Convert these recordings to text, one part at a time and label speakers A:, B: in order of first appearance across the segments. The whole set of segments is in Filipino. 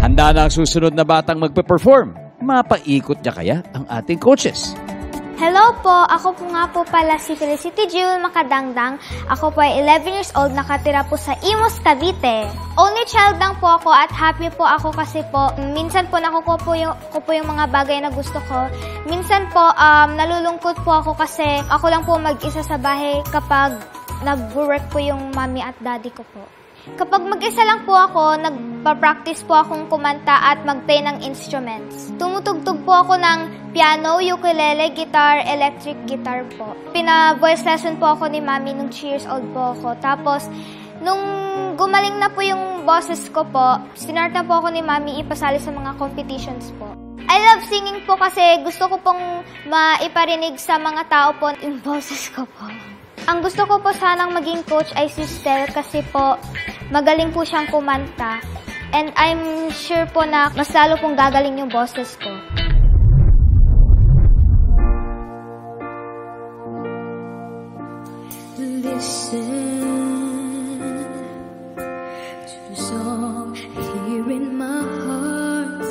A: Handa na ang susunod na batang magpe-perform. Mapaikot niya kaya ang ating coaches.
B: Hello po, ako po nga po pala si Felicity Jewel Makadangdang. Ako po ay 11 years old, nakatira po sa Imus, Cavite. Only child lang po ako at happy po ako kasi po, minsan po nakukuha ko po yung mga bagay na gusto ko. Minsan po, nalulungkot po ako kasi ako lang po mag-isa sa bahay kapag nag-work po yung mommy at daddy ko po. Kapag mag-isa lang po ako, nagpa-practice po akong kumanta at mag-play ng instruments. Tumutugtog po ako ng piano, ukulele, guitar, electric guitar po. Pina-voice lesson po ako ni Mami nung 3 years old po ako. Tapos, nung gumaling na po yung boses ko po, sinart na po ako ni Mami ipasali sa mga competitions po. I love singing po kasi gusto ko pong maiparinig sa mga tao po yung boses ko po. Ang gusto ko po sanang maging coach ay si Stel kasi po magaling po siyang kumanta. And I'm sure po na mas lalo pong gagaling yung boses ko.
C: Listen to the song here in my heart.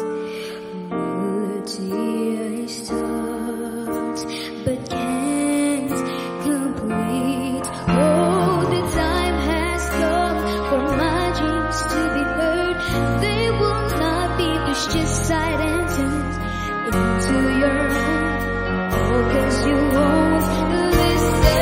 C: Melody I start, but can't complete. Oh, the time has come for my dreams to be heard. They will not be pushed aside and turned into your own. Oh, 'cause you won't listen.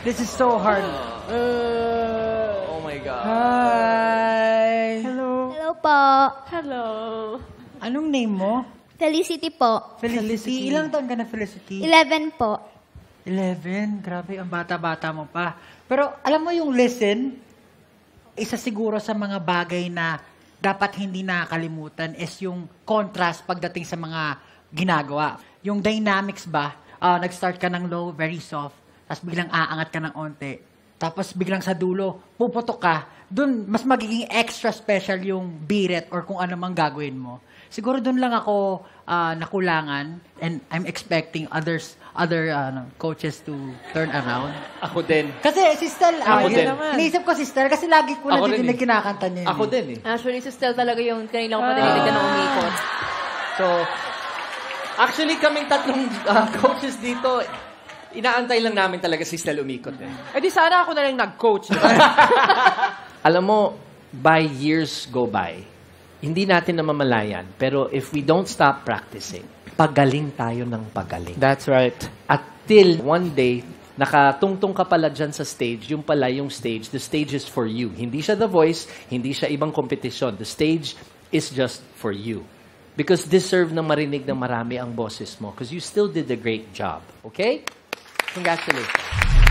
D: This is so hard.
E: Oh my God.
D: Hi. Hello.
B: Hello po.
F: Hello.
D: Anong name mo?
B: Felicity po.
D: Felicity. Ilang taon ka na, Felicity?
B: 11 po.
D: 11. Grabe, ang bata-bata mo pa. Pero alam mo yung listen, isa siguro sa mga bagay na dapat hindi nakakalimutan is yung contrast pagdating sa mga ginagawa. Yung dynamics ba, nag-start ka ng low, very soft, tapos biglang aangat ka ng onte. Tapos biglang sa dulo, puputok ka. Doon, mas magiging extra special yung biret or kung ano mang gagawin mo. Siguro doon lang ako nakulangan and I'm expecting other coaches to turn around.
E: Ako din.
D: Kasi si Stel,
E: Ako din.
D: iniisip ko si Stel kasi lagi ko
E: Ako
D: na
E: rin
D: kinakanta niya.
E: Ako din eh.
F: Actually, si Stel talaga yung kanila ko pa narinig na umikot.
E: So, actually kaming tatlong coaches dito, inaantay lang namin talaga si Stel umikot eh.
F: Eh di sana ako na lang nag-coach.
E: Alam mo, by years go by, hindi natin namamalayan. Pero if we don't stop practicing, pagaling tayo ng pagaling.
F: That's right.
E: At till one day, nakatungtong ka pala dyan sa stage, yung pala yung stage, the stage is for you. Hindi siya The Voice, hindi siya ibang kompetisyon. The stage is just for you. Because deserve na marinig ng marami ang boses mo. Because you still did a great job. Okay? Congratulations.